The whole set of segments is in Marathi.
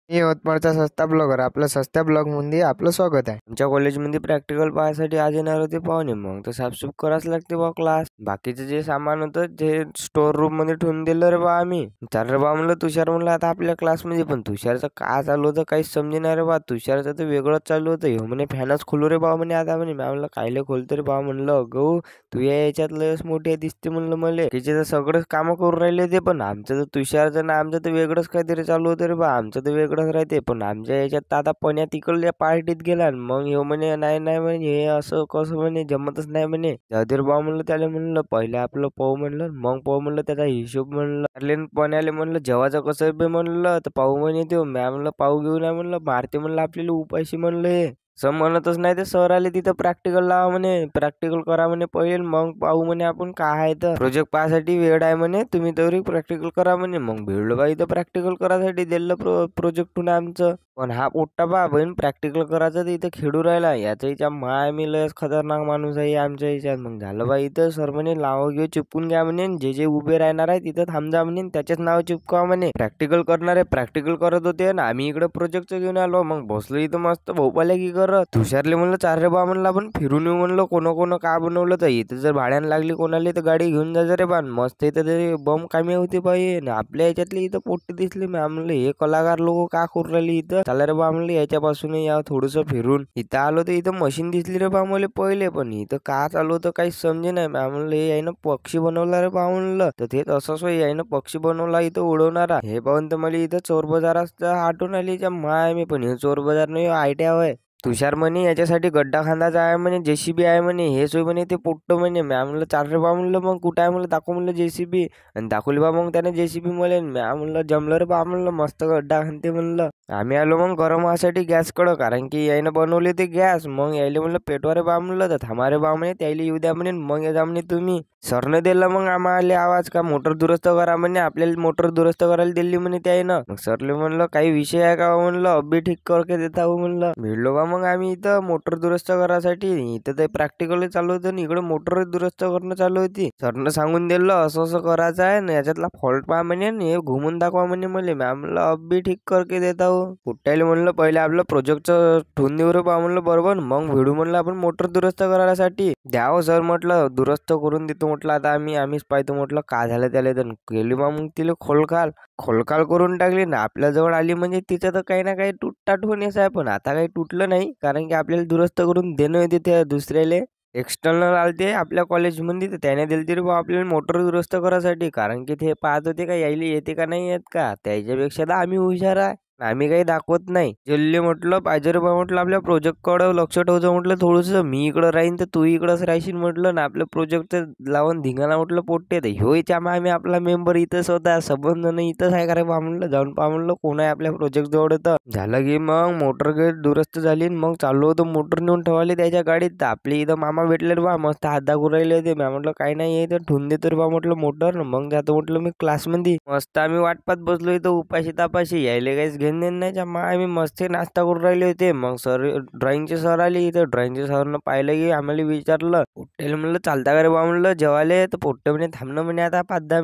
मी यवतमाळचा सस्ता ब्लॉगर. आपल्या सस्त्या ब्लॉगमध्ये आपलं स्वागत आहे. आमच्या कॉलेजमध्ये प्रॅक्टिकल पाहायसाठी आज येणार होते पाहुणे. मग तर साफसूफ करावंच लागते बा क्लास. बाकीचं जे सामान होतं ते स्टोर रूम मध्ये ठेवून दिलं रे बा आम्ही. चाल रे बा म्हणलं तुषार म्हणलं आता आपल्या क्लासमध्ये. पण तुषारचं काय चालू होतं काहीच समजेना रे बा. तुषारचं तर वेगळंच चालू होतं. हे म्हणे फॅनच खोलू रे बा म्हणे आता म्हणे. मी म्हणलं कायले खोलतो रे बा म्हणलं. गहू तू याच्यात लयच मोठी दिसते म्हणलं मला. त्याचे तर सगळंच काम करून राहिले ते. पण आमचं तर तुषारचं ना आमचं तर वेगळंच काहीतरी चालू होतं रे बा. आमचं तर वेगळंच राहते. पण आमच्या याच्यात आता पण्या तिकडल्या पार्टीत गेला. मग हे म्हणे नाही नाही म्हणे हे असं कसं म्हणे जमतच नाही म्हणे. जाऊदे रे बा म्हणलं त्याला. म्हणलं पहिले आपलं पाहू म्हणलं मग पाहू म्हणलं त्याचा हिशोब म्हणलं. पण्याले म्हणलं जेवायचं कसं बे म्हणलं तर पाहू म्हणे तो. मॅ म्हणलं पाहू घेऊन आहे म्हणलं. मारते म्हणलं आपल्याला उपाशी म्हणलं. हे सर म्हणतच नाही ते. सर आले तिथं प्रॅक्टिकल लावा म्हणे. प्रॅक्टिकल करा म्हणे पहिले मग पाहू म्हणे आपण काय आहे तर. प्रोजेक्ट पाहायसाठी वेळ आहे म्हणे. तुम्ही तरी प्रॅक्टिकल करा म्हणे. मग भेटलो बा इथं प्रॅक्टिकल करायसाठी दिलं प्रोजेक्ट आमचं. पण हा पोट्टा बा बहीण प्रॅक्टिकल करायचं तर इथं खेळू राहिला. याच्या हिच्या माय मी लयच खतरनाक माणूस आहे आमच्या हिच्यात. मग झालं बा इथं सर म्हणे नाव घेऊ चिपकून घ्या म्हणे. जे जे उभे राहणार आहे तिथं थांबजा म्हणे. त्याचेच नाव चिपकावा म्हणे. प्रॅक्टिकल करणारे प्रॅक्टिकल करत होते ना आम्ही इकडे प्रोजेक्टचं घेऊन आलो. मग बसलो इथं मस्त भोपाल्या की करत. तुषारले म्हणलं चार रे बा म्हणलं आपण फिरून येऊ म्हणलं. कोण काय बनवलं तर इथं जर भाड्यानं लागली कोणाला तर गाडी घेऊन जायचं रे बा. मस्त इथं तरी बम कामी होते पाहिजे. आपल्या याच्यातले इथं पोट्टे दिसले. मी म्हणलं हे कलाकार लोक का करू राहिले इथं. चला रे बा म्हणलं याच्यापासून या थोडस फिरून. इथं आलो तर इथं मशीन दिसली रे बा मला पहिले. पण इथं का चालू होतं काही समजे नाही. मी म्हणलं हे यायनं पक्षी बनवला रे बा म्हणलं. तर ते तसंच यायनं पक्षी बनवला इथं उडवणारा. हे पाहून तर मला इथं चोर बाजारात आठवण आली माय. मी पण हे चोर बाजार नाही आयडिया होय. तुषार म्हणे याच्यासाठी गड्डा खांदाचा आहे म्हणे. जेसीबी आहे म्हणे. हे सोय म्हणे ते पोट्ट म्हणे. मी म्हणलं चार रे बा म्हणलं मग कुठं आहे म्हणलं दाखव म्हणलं जेसीबी. आणि दाखवली बा मग त्याने जेसीबी मला. मी म्हणलं जमलं रे बा म्हणलं मस्त गड्डा खांदते म्हणलं. आम्ही आलो मग गरम व्हायसाठी गॅस कडं. कारण की यायनं बनवले ते गॅस. मग यायले म्हणलं पेटवा रे बा म्हणलं. तर थांबा रे बा म्हणे त्याला येऊ द्या म्हणे. मग या म्हणे तुम्ही. सरनं दिलं मग आम्हाला आवाज का मोटर दुरुस्त करा म्हणे. आपल्याला मोटर दुरुस्त करायला दिली म्हणे त्यानं. मग सरले म्हणलं काही विषय आहे का म्हणलं. अब्बी ठीक करके देता हो म्हणलं. भेटलो बा मग आम्ही इथं मोटर दुरुस्त करायसाठी. इथं ते प्रॅक्टिकल चालू होतं आणि इकडे मोटर दुरुस्त करणं चालू होती. सरनं सांगून दिलं असं असं करायचं आहे ना याच्यातला फॉल्ट पहा म्हणे. हे घुमून दाखवा म्हणे मला. म्हणलं अब्बी ठीक करके देता हो. कुठ्याला म्हणलं पहिले आपलं प्रोजेक्टचं ठेवून देऊ रे बा म्हणलं बरोबर. मग भेडू म्हणलं आपण मोटर दुरुस्त करायसाठी. द्यावं सर म्हटलं दुरुस्त करून देतो म्हटलं. आता आम्हीच पाहतो म्हटलं काय झालं त्याला. तर गेली बा मग तिला खोलकाल करून टाकली ना. आपल्या जवळ आली म्हणजे तिचं तर काही ना काही तुटताट होण्याचं आहे. पण आता काही तुटलं नाही. कारण की आपल्याला दुरुस्त करून देणं येते त्या दुसऱ्याले. एक्सटर्नल आलते आपल्या कॉलेजमध्ये तर त्याने दिली तरी बा आपल्याला मोटर दुरुस्त करायसाठी. कारण की ते पाहत होते का यायला येते का नाही येत का. त्याच्यापेक्षा तर आम्ही हुशार आहे. आम्ही काही दाखवत नाही. जल्ले म्हटलं पाहिजे रे बा म्हटलं आपल्या प्रोजेक्ट कडे लक्ष ठेवतो म्हटलं थोडस. मी इकडं राहीन तर तू इकडंच राहशील म्हटलं ना. आपलं प्रोजेक्ट लावून धिंगाणा म्हटलं पोट्टे. तर ह्योच्या आम्ही आपला मेंबर इथंच होता. सबंध नाही इथंच आहे का रे बा म्हणलं. जाऊन पहा म्हणलं कोण आहे आपल्या प्रोजेक्ट जवळ. तर झालं की मग मोटर गेट दुरुस्त झाली. मग चाललो होतो मोटर नेऊन ठेवाले त्याच्या गाडीत. तर आपले इथं मामा भेटले रे बा. मस्त हात दाखवून राहिले होते. मी म्हटलं काही नाही आहे तर ठेवून देतो रे बा म्हटलं मोटर. मग जातो म्हटलं मी क्लासमध्ये. मस्त आम्ही वाट पाहत बसलो इथं उपाशी तापाशी. यायले काहीच घेऊन नाही. आम्ही मस्त नाश्ता करून राहिले होते. मग सर ड्रॉइंगचे सर आले इथं. ड्रॉइंगचे सरनं पाहिलं की आम्हाला विचारलं पोट्टेला म्हणलं चालता का रे बा म्हणलं जेवायले. तर पोट्टे म्हणे थांबणं म्हणे आता 5-10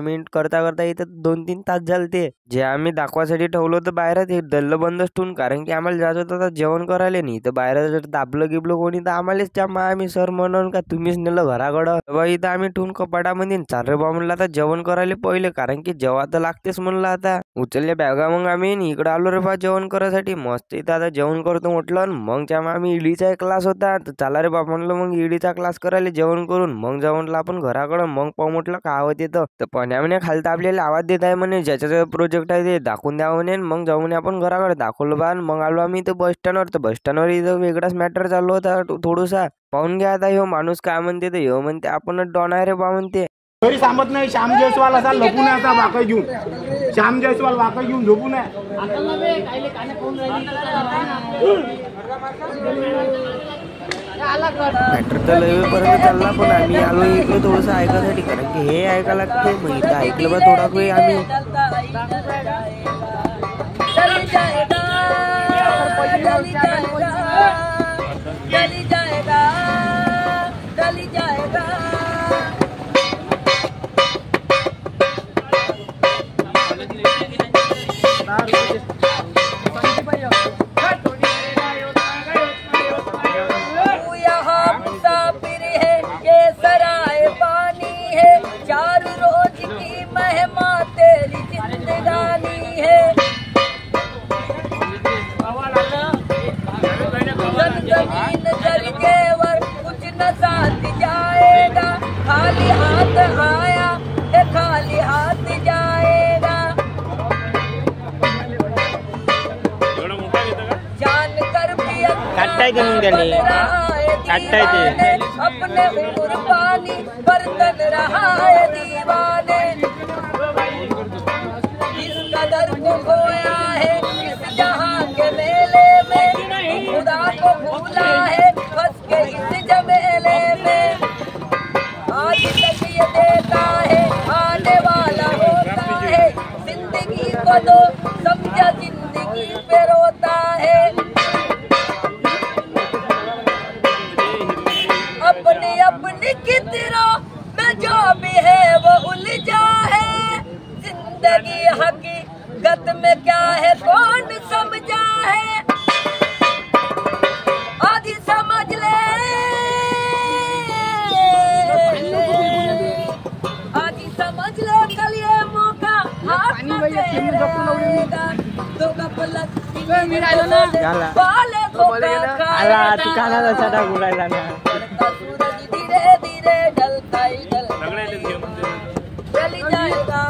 मिनिट करता करता इथं 2-3 तास झालते. जे आम्ही दाखवासाठी ठेवलं होतं बाहेर ते दल्ल बंदच ठेवून. कारण की आम्हाला जायचं होतं जेवण करायला. नाही तर बाहेर जर दाबलं गिबलं कोणी तर आम्हालाच त्या आम्ही सर म्हणून का तुम्हीच नेलं घराकडं. तेव्हा इथं आम्ही ठेवून कपाटामध्ये. चाल रे बा म्हणलं आता जेवण करायला पहिले. कारण की जेव्हा तर लागतेच म्हणलं. आता उचलल्या बॅगा मग आम्ही इकडे आलो रे बा जेवण करायसाठी. मस्त इथं आता जेवण करतो म्हटलं. मग जेव्हा आम्ही ईडीचा एक क्लास होता तर चला रे बा म्हणलं मग ईडीचा क्लास करायला जेवण करून. मग जाऊ म्हटलं आपण घराकडं. मग पाहू म्हटलं काय होत येतं. तर पण्या म्हणे खालता आपल्याला आवाज देत आहे म्हणे. ज्याच्या प्रोजेक्ट आहे ते दाखवून द्यावं म्हणे. मग जाऊ म्हणे आपण घराकडे. दाखवलं बा. मग आलो आम्ही इथं बस स्टँडवर. तर बस स्टँडवर इथं वेगळाच मॅटर चालू होता थोडासा. पाहून घ्या आता ह्यो माणूस काय म्हणते. तर ह्यो म्हणते आपणच डॉन आहे रे बा म्हणते. तरी सांगत नाही. श्याम जयस्वाल असा लपून असा वाकं घेऊन. श्याम जयस्वाल वाकं घेऊन झोपून आहे. मॅटर तर लईपर्यंत चालला. पण आम्ही आलो इकडे थोडंसं ऐकायसाठी. कारण की हे ऐकायला लागते. मग इथं ऐकलं बा थोडा वेळ आम्ही. ₹10 तू यहाँ मुसाफिर है, ये सराय पानी है, चार रोज की मेहमा तेरी जिंदगानी है। जमीन जल जेवर कुछ न साथ जाएगा, खाली हाथ आया है खाली हाथ जाएगा। जान कर भी अपने कुर्बानी बर्तन रहा है दीवाने। इस कदर को खोया है इस जहां के मेले में, खुदा को भूला है फंस के इस झमेले में। आज तक ये देता है आने वाला होता है, जिंदगी को तो समझा जिंदगी पे रोता है। अपनी अपनी कितरों में जो भी है वो उलझा है, जिंदगी हकीकत में क्या है कौन समझा है। आदि समझ ले, आदि समझ ले, कल ये मौका हाथ में तेरेगा। तो गपलत वाले को सूरज धीरे धीरे ढलता ही चली जाएगा,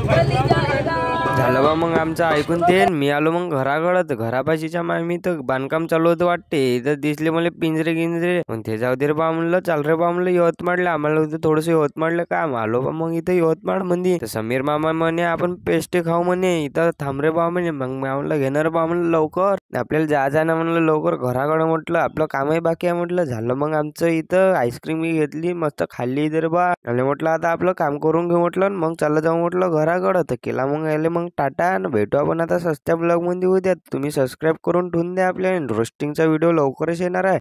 चली जाएगा। झालं बा मग आमचं ऐकून ते मी आलो मग घराकडं. तर घरापाशीच्या मामी तर बांधकाम चालू होतं वाटते. इथं दिसले मला पिंजरे गिंजरे. मग ते जाऊ दे रे बा म्हणलं, चाल रे बा म्हणलं यवतमाळला. आम्हाला होतं थोडंसं यवतमाळला काम. आलो बा मग इथं यवतमाळ मध्ये. तर समीर मामा म्हणे आपण पेस्टे खाऊ म्हणे, इथं थांब रे बा म्हणे. मग मी म्हणलं घेणार बा म्हणलं लवकर, आपल्याला जायचं ना म्हणलं लवकर घराकडं. म्हटलं आपलं कामही बाकी आहे म्हटलं. झालं मग आमचं इथं आईस्क्रीम घेतली मस्त खाल्ली इधर बा. आणि म्हटलं आता आपलं काम करून घेऊ म्हटलं, मग चाललं जाऊ म्हटलं घराकडं. तर केला मग यायला मग टाटा. भेटू आपण आता सस्त्या ब्लॉग मध्ये उद्या. तुम्ही सबस्क्राईब करून ठेवून द्या. आपल्या रोस्टिंगचा व्हिडिओ लवकरच येणार आहे.